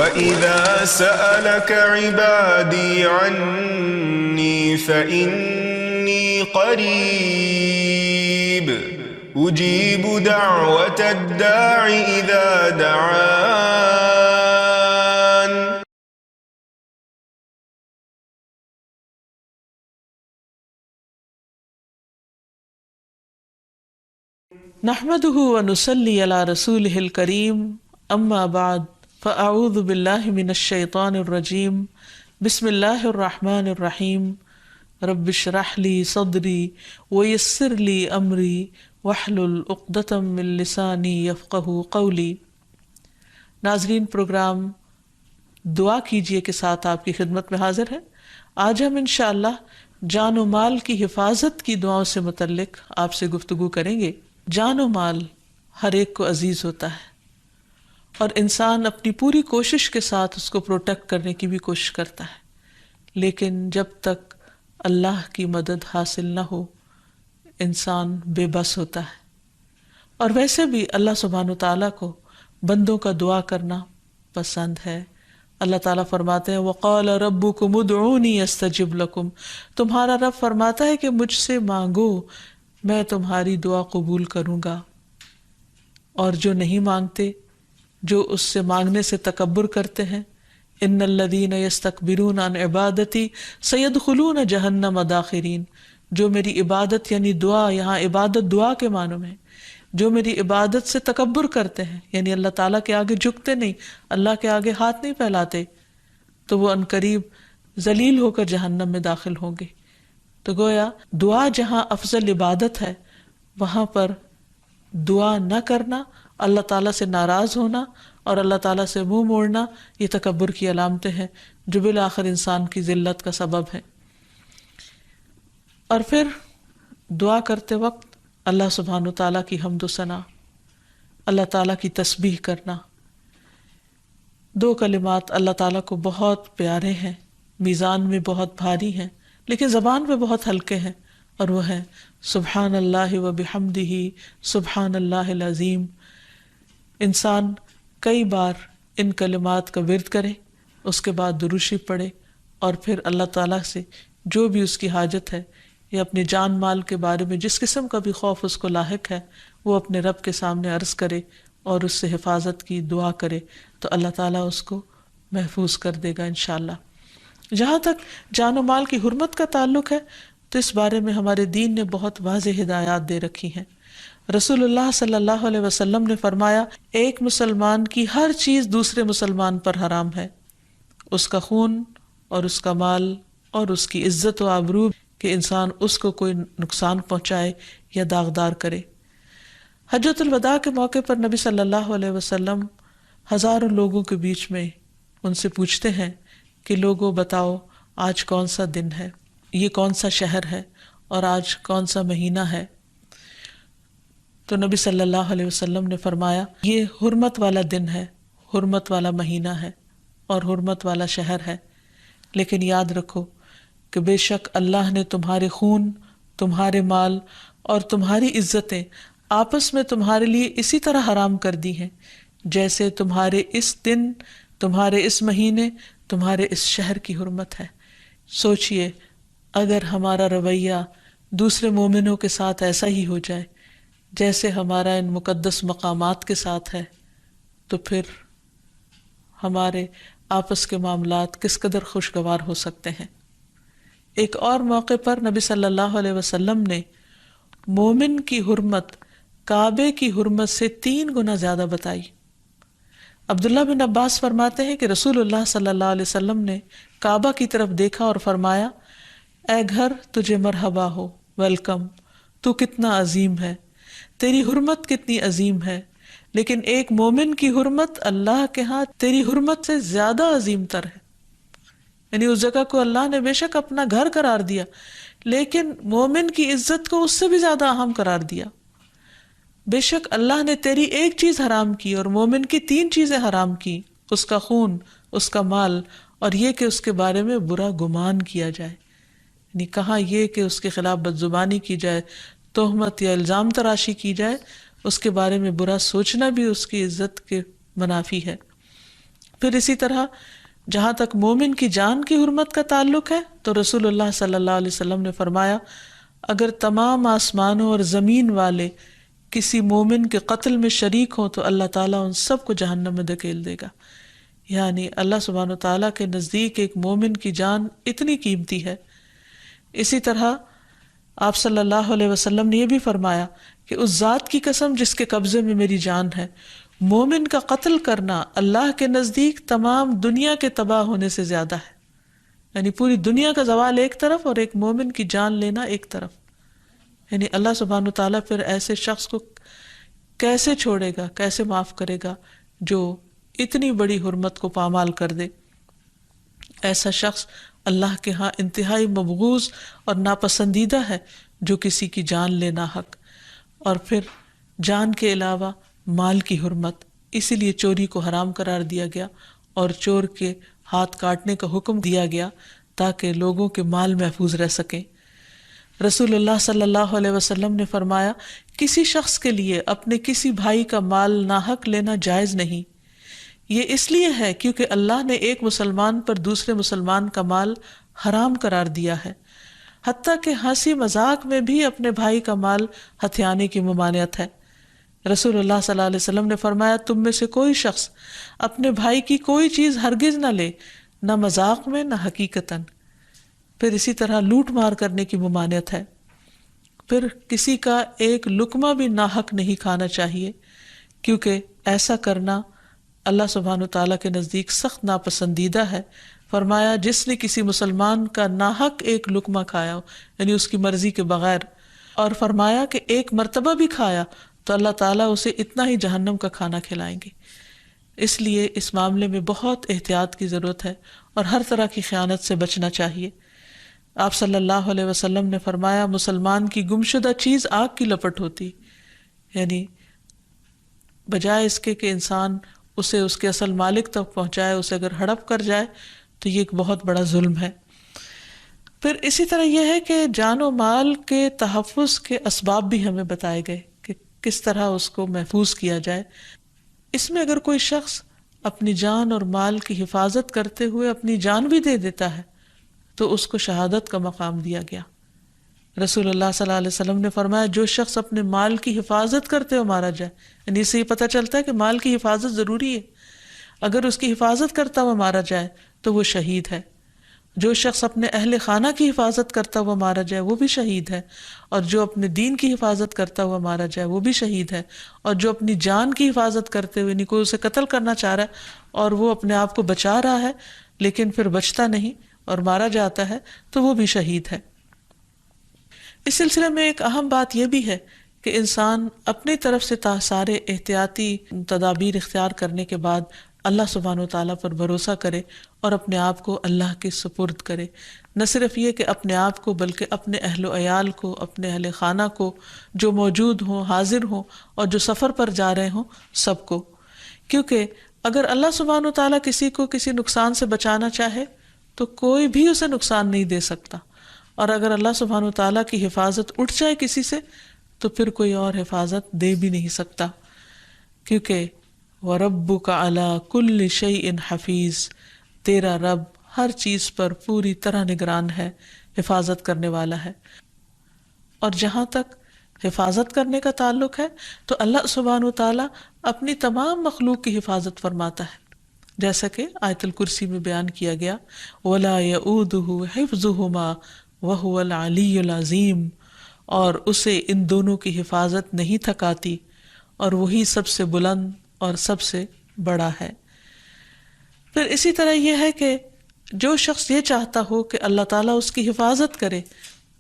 وَإِذَا سَأَلَكَ عِبَادِي عَنِّي فَإِنِّي قَرِيبٌ أُجِيبُ دَعْوَةَ الدَّاعِ إِذَا دَعَانِ. نحمده ونصلي على رسوله الكريم اما بعد فاعوذ بالله من الشيطان الرجيم بسم الله الرحمن الرحيم رب اشرح لي صدري ويسر لي امري واحلل عقدة من لساني يفقهوا قولي. ناظرین، پروگرام دعا کیجئے کے ساتھ آپ کی خدمت میں حاضر ہے. آج ہم انشاءاللہ جان و مال کی حفاظت کی دعاؤں سے متعلق آپ سے گفتگو کریں گے. جان و مال ہر ایک کو عزیز ہوتا ہے اور انسان اپنی پوری کوشش کے ساتھ اس کو پروٹیکٹ کرنے کی بھی کوشش کرتا ہے، لیکن جب تک اللہ کی مدد حاصل نہ ہو انسان بے بس ہوتا ہے. اور ویسے بھی اللہ سبحانہ وتعالیٰ کو بندوں کا دعا کرنا پسند ہے. اللہ تعالیٰ فرماتے ہیں وَقَالَ رَبُّكُمُ ادْعُونِي أَسْتَجِبْ لَكُمْ، تمہارا رب فرماتا ہے کہ مجھ سے مانگو، میں تمہاری دعا قبول کروں گا. اور جو نہیں مانگتے، جو اس سے مانگنے سے تکبر کرتے ہیں، ان الذین یستکبرون عن عبادتی سیدخلون جہنم داخرین، جو میری عبادت یعنی دعا، یہاں عبادت دعا کے معنوں میں، جو میری عبادت سے تکبر کرتے ہیں یعنی اللہ تعالیٰ کے آگے جھکتے نہیں، اللہ کے آگے ہاتھ نہیں پھیلاتے، تو وہ عنقریب ذلیل ہو کر جہنم میں داخل ہوں گے. تو گویا دعا جہاں افضل عبادت ہے وہاں پر دعا نہ کرنا، اللہ تعالیٰ سے ناراض ہونا اور اللہ تعالیٰ سے منہ موڑنا، یہ تکبر کی علامتیں ہیں جو بالآخر انسان کی ذلت کا سبب ہے. اور پھر دعا کرتے وقت اللہ سبحانہ تعالیٰ کی حمد و ثنا، اللہ تعالیٰ کی تسبیح کرنا. دو کلمات اللہ تعالیٰ کو بہت پیارے ہیں، میزان میں بہت بھاری ہیں لیکن زبان پہ بہت ہلکے ہیں، اور وہ ہیں سبحان اللہ و بحمدہ سبحان اللہ العظیم. انسان کئی بار ان کلمات کا ورد کرے، اس کے بعد درود شریف پڑھے، اور پھر اللہ تعالیٰ سے جو بھی اس کی حاجت ہے یا اپنے جان مال کے بارے میں جس قسم کا بھی خوف اس کو لاحق ہے وہ اپنے رب کے سامنے عرض کرے اور اس سے حفاظت کی دعا کرے، تو اللہ تعالیٰ اس کو محفوظ کر دے گا انشاءاللہ. جہاں تک جان و مال کی حرمت کا تعلق ہے تو اس بارے میں ہمارے دین نے بہت واضح ہدایات دے رکھی ہیں. رسول اللہ صلی اللہ علیہ وسلم نے فرمایا ایک مسلمان کی ہر چیز دوسرے مسلمان پر حرام ہے، اس کا خون اور اس کا مال اور اس کی عزت و آبرو، کہ انسان اس کو کوئی نقصان پہنچائے یا داغدار کرے. حجۃ الوداع کے موقع پر نبی صلی اللہ علیہ وسلم ہزاروں لوگوں کے بیچ میں ان سے پوچھتے ہیں کہ لوگوں بتاؤ آج کون سا دن ہے، یہ کون سا شہر ہے اور آج کون سا مہینہ ہے. تو نبی صلی اللہ علیہ وسلم نے فرمایا یہ حرمت والا دن ہے، حرمت والا مہینہ ہے اور حرمت والا شہر ہے، لیکن یاد رکھو کہ بے شک اللہ نے تمہارے خون، تمہارے مال اور تمہاری عزتیں آپس میں تمہارے لیے اسی طرح حرام کر دی ہیں جیسے تمہارے اس دن، تمہارے اس مہینے، تمہارے اس شہر کی حرمت ہے. سوچئے اگر ہمارا رویہ دوسرے مومنوں کے ساتھ ایسا ہی ہو جائے جیسے ہمارا ان مقدس مقامات کے ساتھ ہے، تو پھر ہمارے آپس کے معاملات کس قدر خوشگوار ہو سکتے ہیں. ایک اور موقع پر نبی صلی اللہ علیہ وسلم نے مومن کی حرمت کعبے کی حرمت سے 3 گنا زیادہ بتائی. عبداللہ بن عباس فرماتے ہیں کہ رسول اللہ صلی اللہ علیہ وسلم نے کعبہ کی طرف دیکھا اور فرمایا اے گھر تجھے مرحبا ہو، ویلکم، تو کتنا عظیم ہے، تیری حرمت کتنی عظیم ہے، لیکن ایک مومن کی حرمت اللہ کے ہاں تیری حرمت سے زیادہ عظیم تر ہے. یعنی اس جگہ کو اللہ نے بے شک اپنا گھر قرار دیا لیکن مومن کی عزت کو اس سے بھی زیادہ اہم قرار دیا. بے شک اللہ نے تیری ایک چیز حرام کی اور مومن کی 3 چیزیں حرام کی، اس کا خون، اس کا مال اور یہ کہ اس کے بارے میں برا گمان کیا جائے. یعنی کہاں یہ کہ اس کے خلاف بدزبانی کی جائے، تہمت یا الزام تراشی کی جائے، اس کے بارے میں برا سوچنا بھی اس کی عزت کے منافی ہے. پھر اسی طرح جہاں تک مومن کی جان کی حرمت کا تعلق ہے تو رسول اللہ صلی اللہ علیہ وسلم نے فرمایا اگر تمام آسمانوں اور زمین والے کسی مومن کے قتل میں شریک ہوں تو اللہ تعالیٰ ان سب کو جہنم میں دھکیل دے گا. یعنی اللہ سبحانہ وتعالیٰ کے نزدیک ایک مومن کی جان اتنی قیمتی ہے. اسی طرح آپ صلی اللہ علیہ وسلم نے یہ بھی فرمایا کہ اس ذات کی قسم جس کے قبضے میں میری جان ہے، مومن کا قتل کرنا اللہ کے نزدیک تمام دنیا کے تباہ ہونے سے زیادہ ہے. یعنی پوری دنیا کا زوال ایک طرف اور ایک مومن کی جان لینا ایک طرف. یعنی اللہ سبحانہ تعالیٰ پھر ایسے شخص کو کیسے چھوڑے گا، کیسے معاف کرے گا جو اتنی بڑی حرمت کو پامال کر دے. ایسا شخص اللہ کے ہاں انتہائی مبغوض اور ناپسندیدہ ہے جو کسی کی جان لینا حق. اور پھر جان کے علاوہ مال کی حرمت، اسی لیے چوری کو حرام قرار دیا گیا اور چور کے ہاتھ کاٹنے کا حکم دیا گیا تاکہ لوگوں کے مال محفوظ رہ سکیں. رسول اللہ صلی اللہ علیہ وسلم نے فرمایا کسی شخص کے لیے اپنے کسی بھائی کا مال ناحق لینا جائز نہیں. یہ اس لیے ہے کیونکہ اللہ نے ایک مسلمان پر دوسرے مسلمان کا مال حرام قرار دیا ہے. حتیٰ کہ ہنسی مذاق میں بھی اپنے بھائی کا مال ہتھیانے کی ممانعت ہے. رسول اللہ صلی اللہ علیہ وسلم نے فرمایا تم میں سے کوئی شخص اپنے بھائی کی کوئی چیز ہرگز نہ لے، نہ مذاق میں نہ حقیقتاً. پھر اسی طرح لوٹ مار کرنے کی ممانعت ہے. پھر کسی کا ایک لقمہ بھی ناحق نہیں کھانا چاہیے کیونکہ ایسا کرنا اللہ سبحانہ تعالیٰ کے نزدیک سخت ناپسندیدہ ہے. فرمایا جس نے کسی مسلمان کا ناحق ایک لقمہ کھایا ہو، یعنی اس کی مرضی کے بغیر، اور فرمایا کہ ایک مرتبہ بھی کھایا تو اللہ تعالیٰ اسے اتنا ہی جہنم کا کھانا کھلائیں گے. اس لیے اس معاملے میں بہت احتیاط کی ضرورت ہے اور ہر طرح کی خیانت سے بچنا چاہیے. آپ صلی اللہ علیہ وسلم نے فرمایا مسلمان کی گمشدہ چیز آگ کی لپٹ ہوتی، یعنی بجائے اس کے کہ انسان اسے اس کے اصل مالک تک پہنچائے، اسے اگر ہڑپ کر جائے تو یہ ایک بہت بڑا ظلم ہے. پھر اسی طرح یہ ہے کہ جان و مال کے تحفظ کے اسباب بھی ہمیں بتائے گئے کہ کس طرح اس کو محفوظ کیا جائے. اس میں اگر کوئی شخص اپنی جان اور مال کی حفاظت کرتے ہوئے اپنی جان بھی دے دیتا ہے تو اس کو شہادت کا مقام دیا گیا. رسول اللہ صلی اللہ علیہ وسلم نے فرمایا جو شخص اپنے مال کی حفاظت کرتے ہوئے مارا جائے، یعنی اس سے یہ پتہ چلتا ہے کہ مال کی حفاظت ضروری ہے. اگر اس کی حفاظت کرتا ہوا مارا جائے تو وہ شہید ہے. جو شخص اپنے اہل خانہ کی حفاظت کرتا ہوا مارا جائے وہ بھی شہید ہے. اور جو اپنے دین کی حفاظت کرتا ہوا مارا جائے وہ بھی شہید ہے. اور جو اپنی جان کی حفاظت کرتے ہوئے، یعنی کوئی اسے قتل کرنا چاہ رہا ہے اور وہ اپنے آپ کو بچا رہا ہے لیکن پھر بچتا نہیں اور مارا جاتا ہے تو وہ بھی شہید ہے. اس سلسلے میں ایک اہم بات یہ بھی ہے کہ انسان اپنی طرف سے سارے احتیاطی تدابیر اختیار کرنے کے بعد اللہ سبحانہ وتعالیٰ پر بھروسہ کرے اور اپنے آپ کو اللہ کے سپرد کرے. نہ صرف یہ کہ اپنے آپ کو بلکہ اپنے اہل و عیال کو، اپنے اہل خانہ کو، جو موجود ہوں، حاضر ہوں اور جو سفر پر جا رہے ہوں، سب کو. کیونکہ اگر اللہ سبحانہ وتعالیٰ کسی کو کسی نقصان سے بچانا چاہے تو کوئی بھی اسے نقصان نہیں دے سکتا. اور اگر اللہ سبحانہ وتعالیٰ کی حفاظت اٹھ جائے کسی سے تو پھر کوئی اور حفاظت دے بھی نہیں سکتا. کیونکہ وَرَبُّكَ عَلَىٰ كُلِّ شَيْءٍ حَفِيظٌ، تیرا رب ہر چیز پر پوری طرح نگران ہے، حفاظت کرنے والا ہے. اور جہاں تک حفاظت کرنے کا تعلق ہے تو اللہ سبحانہ وتعالیٰ اپنی تمام مخلوق کی حفاظت فرماتا ہے، جیسا کہ آیت الکرسی میں بیان کیا گیا وَلَا يَئُودُهُ حِفْظُهُمَا وَهُوَ الْعَلِيُّ الْعَظِيمُ، اور اسے ان دونوں کی حفاظت نہیں تھکاتی اور وہی سب سے بلند اور سب سے بڑا ہے. پھر اسی طرح یہ ہے کہ جو شخص یہ چاہتا ہو کہ اللہ تعالیٰ اس کی حفاظت کرے،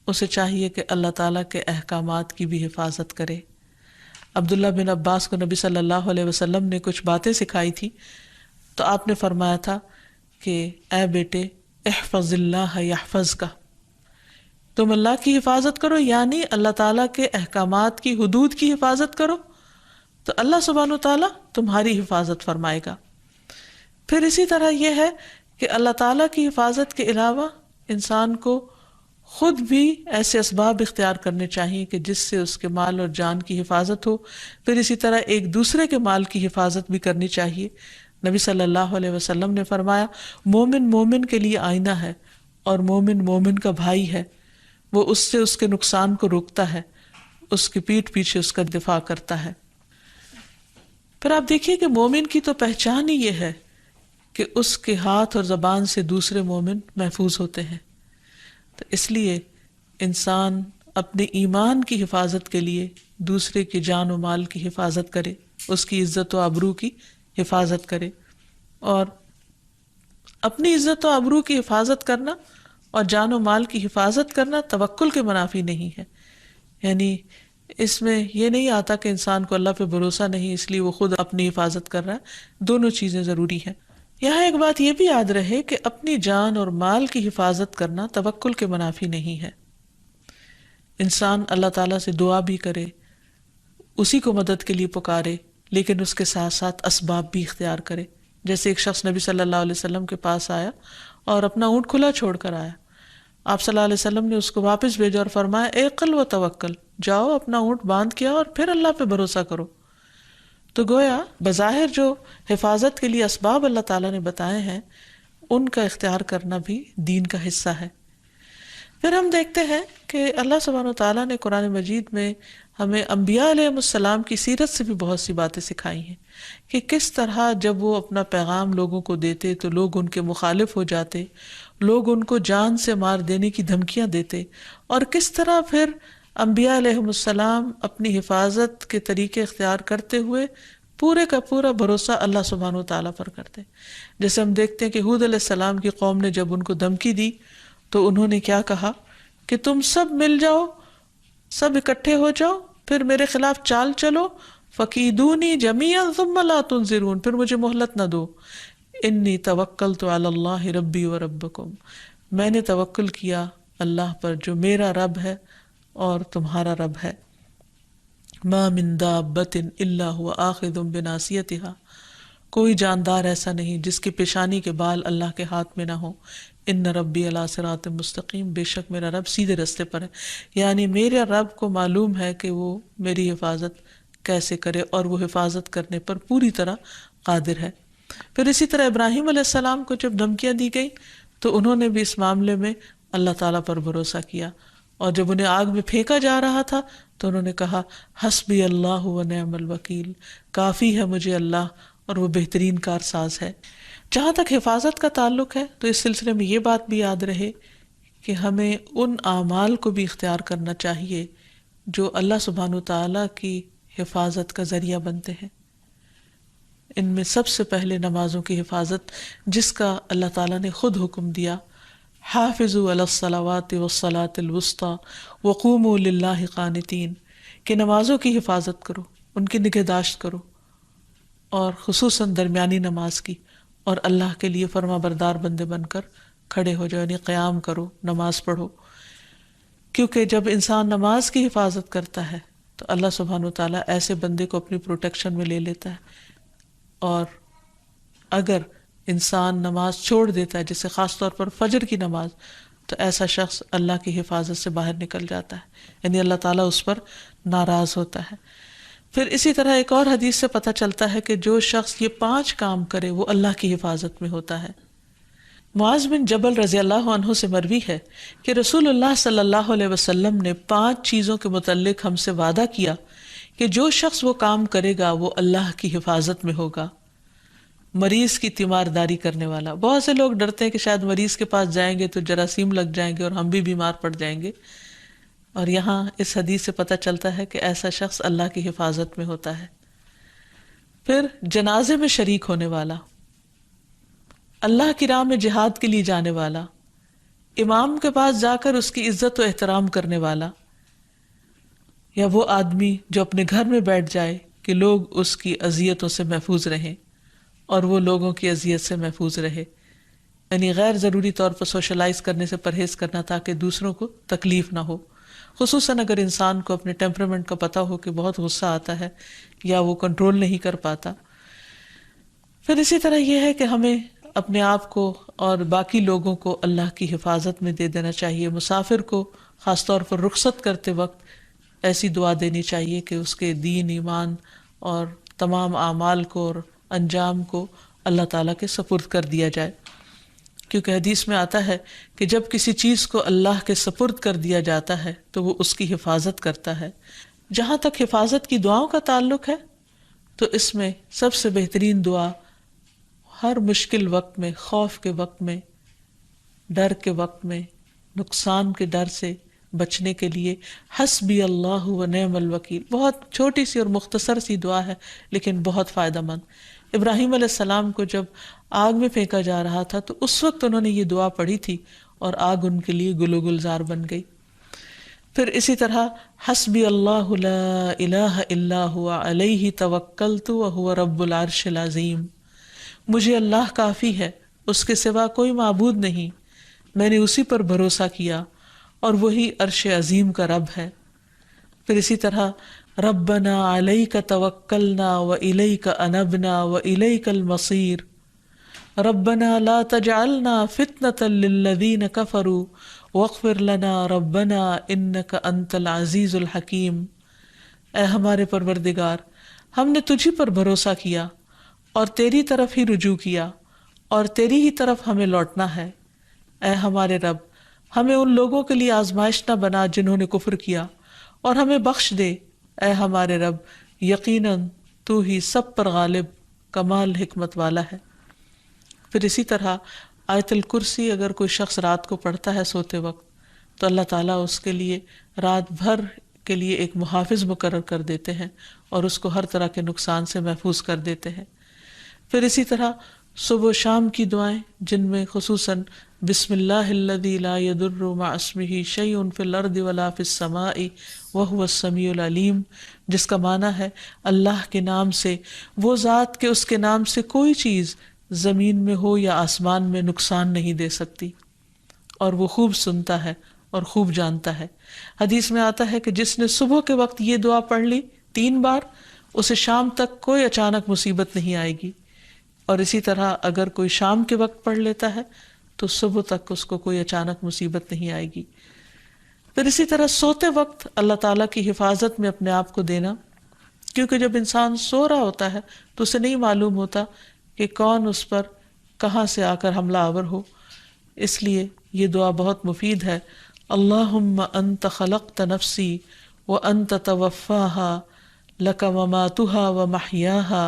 اسے چاہیے کہ اللہ تعالیٰ کے احکامات کی بھی حفاظت کرے. عبداللہ بن عباس کو نبی صلی اللہ علیہ وسلم نے کچھ باتیں سکھائی تھی تو آپ نے فرمایا تھا کہ اے بیٹے احفظ اللہ یحفظک، تم اللہ کی حفاظت کرو، یعنی اللہ تعالیٰ کے احکامات کی، حدود کی حفاظت کرو تو اللہ سبحانہ وتعالیٰ تمہاری حفاظت فرمائے گا. پھر اسی طرح یہ ہے کہ اللہ تعالیٰ کی حفاظت کے علاوہ انسان کو خود بھی ایسے اسباب اختیار کرنے چاہیے کہ جس سے اس کے مال اور جان کی حفاظت ہو. پھر اسی طرح ایک دوسرے کے مال کی حفاظت بھی کرنی چاہیے. نبی صلی اللہ علیہ وسلم نے فرمایا مومن مومن کے لیے آئینہ ہے اور مومن مومن کا بھائی ہے، وہ اس سے اس کے نقصان کو روکتا ہے، اس کی پیٹھ پیچھے اس کا دفاع کرتا ہے۔ پھر آپ دیکھیے کہ مومن کی تو پہچان ہی یہ ہے کہ اس کے ہاتھ اور زبان سے دوسرے مومن محفوظ ہوتے ہیں، تو اس لیے انسان اپنے ایمان کی حفاظت کے لیے دوسرے کی جان و مال کی حفاظت کرے، اس کی عزت و آبرو کی حفاظت کرے، اور اپنی عزت و آبرو کی حفاظت کرنا اور جان و مال کی حفاظت کرنا توکل کے منافی نہیں ہے۔ یعنی اس میں یہ نہیں آتا کہ انسان کو اللہ پہ بھروسہ نہیں اس لیے وہ خود اپنی حفاظت کر رہا ہے، دونوں چیزیں ضروری ہیں۔ یہاں ایک بات یہ بھی یاد رہے کہ اپنی جان اور مال کی حفاظت کرنا توکل کے منافی نہیں ہے۔ انسان اللہ تعالیٰ سے دعا بھی کرے، اسی کو مدد کے لیے پکارے، لیکن اس کے ساتھ ساتھ اسباب بھی اختیار کرے۔ جیسے ایک شخص نبی صلی اللہ علیہ وسلم کے پاس آیا اور اپنا اونٹ کھلا چھوڑ کر آیا، آپ صلی اللہ علیہ وسلم نے اس کو واپس بھیجا اور فرمایا اعقل و توکل، جاؤ اپنا اونٹ باندھ کیا اور پھر اللہ پہ بھروسہ کرو۔ تو گویا بظاہر جو حفاظت کے لیے اسباب اللہ تعالیٰ نے بتائے ہیں ان کا اختیار کرنا بھی دین کا حصہ ہے۔ پھر ہم دیکھتے ہیں کہ اللہ سبحانہ و تعالیٰ نے قرآن مجید میں ہمیں انبیاء علیہ السلام کی سیرت سے بھی بہت سی باتیں سکھائی ہیں کہ کس طرح جب وہ اپنا پیغام لوگوں کو دیتے تو لوگ ان کے مخالف ہو جاتے، لوگ ان کو جان سے مار دینے کی دھمکیاں دیتے، اور کس طرح پھر انبیاء علیہ السلام اپنی حفاظت کے طریقے اختیار کرتے ہوئے پورے کا پورا بھروسہ اللہ سبحانہ و تعالیٰ پر کرتے۔ جیسے ہم دیکھتے ہیں کہ ہود علیہ السلام کی قوم نے جب ان کو دھمکی دی تو انہوں نے کیا کہا کہ تم سب مل جاؤ، سب اکٹھے ہو جاؤ، پھر میرے خلاف چال چلو، فکیدونی جمیعا ثم لا تنظرون، پھر مجھے مہلت نہ دو، انی توکلت علی اللہ ربی و ربکم، میں نے توکل کیا اللہ پر جو میرا رب ہے اور تمہارا رب ہے۔ ما من دابۃ الا هو آخذ بناصیتها، کوئی جاندار ایسا نہیں جس کی پیشانی کے بال اللہ کے ہاتھ میں نہ ہو۔ ان ربی علی صراط مستقیم، بے شک میرا رب سیدھے رستے پر ہے، یعنی میرے رب کو معلوم ہے کہ وہ میری حفاظت کیسے کرے اور وہ حفاظت کرنے پر پوری طرح قادر ہے۔ پھر اسی طرح ابراہیم علیہ السلام کو جب دھمکیاں دی گئی تو انہوں نے بھی اس معاملے میں اللہ تعالیٰ پر بھروسہ کیا، اور جب انہیں آگ میں پھینکا جا رہا تھا تو انہوں نے کہا حسبی اللہ و نعم الوکیل، کافی ہے مجھے اللہ اور وہ بہترین کارساز ہے۔ جہاں تک حفاظت کا تعلق ہے تو اس سلسلے میں یہ بات بھی یاد رہے کہ ہمیں ان اعمال کو بھی اختیار کرنا چاہیے جو اللہ سبحانہ وتعالیٰ کی حفاظت کا ذریعہ بنتے ہیں۔ ان میں سب سے پہلے نمازوں کی حفاظت، جس کا اللہ تعالیٰ نے خود حکم دیا، حافظوا علی الصلوات والصلاة الوسطی وقوموا للہ قانتین، کہ نمازوں کی حفاظت کرو، ان کی نگہداشت کرو، اور خصوصاً درمیانی نماز کی، اور اللہ کے لیے فرما بردار بندے بن کر کھڑے ہو جاؤ، یعنی قیام کرو، نماز پڑھو۔ کیونکہ جب انسان نماز کی حفاظت کرتا ہے تو اللہ سبحانہ وتعالیٰ ایسے بندے کو اپنی پروٹیکشن میں لے لیتا ہے، اور اگر انسان نماز چھوڑ دیتا ہے، جیسے خاص طور پر فجر کی نماز، تو ایسا شخص اللہ کی حفاظت سے باہر نکل جاتا ہے، یعنی اللہ تعالیٰ اس پر ناراض ہوتا ہے۔ پھر اسی طرح ایک اور حدیث سے پتہ چلتا ہے کہ جو شخص یہ 5 کام کرے وہ اللہ کی حفاظت میں ہوتا ہے۔ معاذ بن جبل رضی اللہ عنہ سے مروی ہے کہ رسول اللہ صلی اللہ علیہ وسلم نے 5 چیزوں کے متعلق ہم سے وعدہ کیا کہ جو شخص وہ کام کرے گا وہ اللہ کی حفاظت میں ہوگا۔ مریض کی تیمارداری کرنے والا، بہت سے لوگ ڈرتے ہیں کہ شاید مریض کے پاس جائیں گے تو جراثیم لگ جائیں گے اور ہم بھی بیمار پڑ جائیں گے، اور یہاں اس حدیث سے پتہ چلتا ہے کہ ایسا شخص اللہ کی حفاظت میں ہوتا ہے۔ پھر جنازے میں شریک ہونے والا، اللہ کی راہ میں جہاد کے لیے جانے والا، امام کے پاس جا کر اس کی عزت و احترام کرنے والا، یا وہ آدمی جو اپنے گھر میں بیٹھ جائے کہ لوگ اس کی اذیتوں سے محفوظ رہیں اور وہ لوگوں کی اذیت سے محفوظ رہے، یعنی غیر ضروری طور پر سوشلائز کرنے سے پرہیز کرنا تاکہ دوسروں کو تکلیف نہ ہو، خصوصاً اگر انسان کو اپنے ٹیمپرامنٹ کا پتہ ہو کہ بہت غصہ آتا ہے یا وہ کنٹرول نہیں کر پاتا۔ پھر اسی طرح یہ ہے کہ ہمیں اپنے آپ کو اور باقی لوگوں کو اللہ کی حفاظت میں دے دینا چاہیے۔ مسافر کو خاص طور پر رخصت کرتے وقت ایسی دعا دینی چاہیے کہ اس کے دین، ایمان اور تمام اعمال کو اور انجام کو اللہ تعالیٰ کے سپرد کر دیا جائے، کیونکہ حدیث میں آتا ہے کہ جب کسی چیز کو اللہ کے سپرد کر دیا جاتا ہے تو وہ اس کی حفاظت کرتا ہے۔ جہاں تک حفاظت کی دعاؤں کا تعلق ہے تو اس میں سب سے بہترین دعا ہر مشکل وقت میں، خوف کے وقت میں، ڈر کے وقت میں، نقصان کے ڈر سے بچنے کے لیے حسبی اللہ و نعم الوکیل، بہت چھوٹی سی اور مختصر سی دعا ہے لیکن بہت فائدہ مند۔ ابراہیم علیہ السلام کو جب آگ میں پھینکا جا رہا تھا تو اس وقت انہوں نے یہ دعا پڑھی تھی اور آگ ان کے لیے گلو گلزار بن گئی۔ پھر اسی طرح حسبی اللہ لا الہ الا هو علیہ توکلت وہو رب العرش العظیم، مجھے اللہ کافی ہے، اس کے سوا کوئی معبود نہیں، میں نے اسی پر بھروسہ کیا اور وہی عرش عظیم کا رب ہے۔ پھر اسی طرح ربنا علیک توکلنا والیک انبنا والیک المصیر، ربنا لا تجعلنا فتنة للذین کفروا واغفر لنا ربنا انک انت العزیز الحکیم، اے ہمارے پروردگار ہم نے تجھی پر بھروسہ کیا اور تیری طرف ہی رجوع کیا اور تیری ہی طرف ہمیں لوٹنا ہے، اے ہمارے رب ہمیں ان لوگوں کے لیے آزمائش نہ بنا جنہوں نے کفر کیا اور ہمیں بخش دے، اے ہمارے رب یقیناً تو ہی سب پر غالب کمال حکمت والا ہے۔ پھر اسی طرح آیت الکرسی اگر کوئی شخص رات کو پڑھتا ہے سوتے وقت تو اللہ تعالیٰ اس کے لیے رات بھر کے لیے ایک محافظ مقرر کر دیتے ہیں اور اس کو ہر طرح کے نقصان سے محفوظ کر دیتے ہیں۔ پھر اسی طرح صبح و شام کی دعائیں جن میں خصوصاً بسم اللہ الذی لا یضر مع اسمہ شیء فی الارض ولا فی السماء وہو السمیع العلیم، جس کا معنی ہے اللہ کے نام سے، وہ ذات کہ اس کے نام سے کوئی چیز زمین میں ہو یا آسمان میں نقصان نہیں دے سکتی، اور وہ خوب سنتا ہے اور خوب جانتا ہے۔ حدیث میں آتا ہے کہ جس نے صبح کے وقت یہ دعا پڑھ لی 3 بار، اسے شام تک کوئی اچانک مصیبت نہیں آئے گی، اور اسی طرح اگر کوئی شام کے وقت پڑھ لیتا ہے تو صبح تک اس کو کوئی اچانک مصیبت نہیں آئے گی۔ پھر اسی طرح سوتے وقت اللہ تعالیٰ کی حفاظت میں اپنے آپ کو دینا، کیونکہ جب انسان سو رہا ہوتا ہے تو اسے نہیں معلوم ہوتا کہ کون اس پر کہاں سے آ کر حملہ آور ہو، اس لیے یہ دعا بہت مفید ہے۔ اللہم انت خلقت نفسی وانت توفاها لک مماتها ومحیاها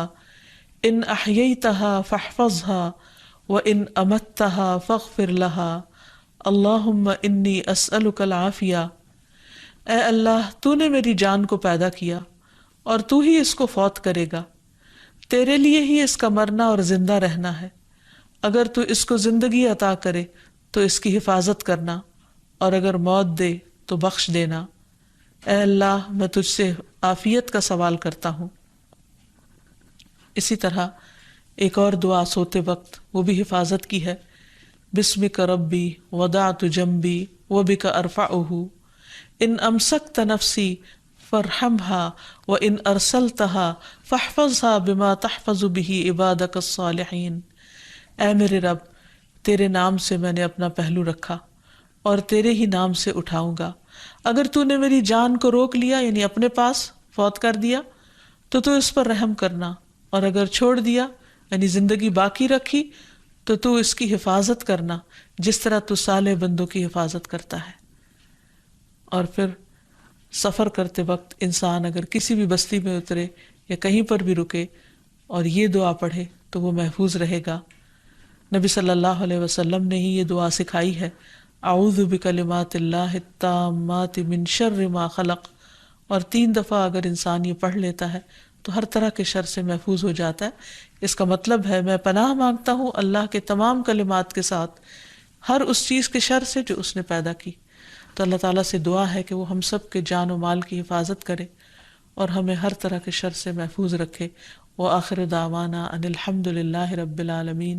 ان احییتها فاحفظها وان امتها فاغفر لها اللہم انی اسألک العافیہ، اے اللہ تو نے میری جان کو پیدا کیا اور تو ہی اس کو فوت کرے گا، تیرے لیے ہی اس کا مرنا اور زندہ رہنا ہے، اگر تو اس کو زندگی عطا کرے تو اس کی حفاظت کرنا اور اگر موت دے تو بخش دینا، اے اللہ میں تجھ سے عافیت کا سوال کرتا ہوں۔ اسی طرح ایک اور دعا سوتے وقت وہ بھی حفاظت کی ہے، بسمک ربی وضعت جنبی وبک ارفعہ ان امسکت نفسی فارحمها وان ارسلتها فاحفظها بما تحفظ به عبادک الصالحین، اے میرے رب تیرے نام سے میں نے اپنا پہلو رکھا اور تیرے ہی نام سے اٹھاؤں گا، اگر تو نے میری جان کو روک لیا یعنی اپنے پاس فوت کر دیا تو تو اس پر رحم کرنا، اور اگر چھوڑ دیا یعنی زندگی باقی رکھی تو تو اس کی حفاظت کرنا جس طرح تو صالح بندوں کی حفاظت کرتا ہے۔ اور پھر سفر کرتے وقت انسان اگر کسی بھی بستی میں اترے یا کہیں پر بھی رکے اور یہ دعا پڑھے تو وہ محفوظ رہے گا۔ نبی صلی اللہ علیہ وسلم نے ہی یہ دعا سکھائی ہے، اعوذ بکلمات اللہ التامات من شر ما خلق، اور 3 دفعہ اگر انسان یہ پڑھ لیتا ہے تو ہر طرح کے شر سے محفوظ ہو جاتا ہے۔ اس کا مطلب ہے میں پناہ مانگتا ہوں اللہ کے تمام کلمات کے ساتھ ہر اس چیز کے شر سے جو اس نے پیدا کی۔ تو اللہ تعالیٰ سے دعا ہے کہ وہ ہم سب کے جان و مال کی حفاظت کرے اور ہمیں ہر طرح کے شر سے محفوظ رکھے۔ وآخر دعوانا ان الحمد للہ رب العالمین۔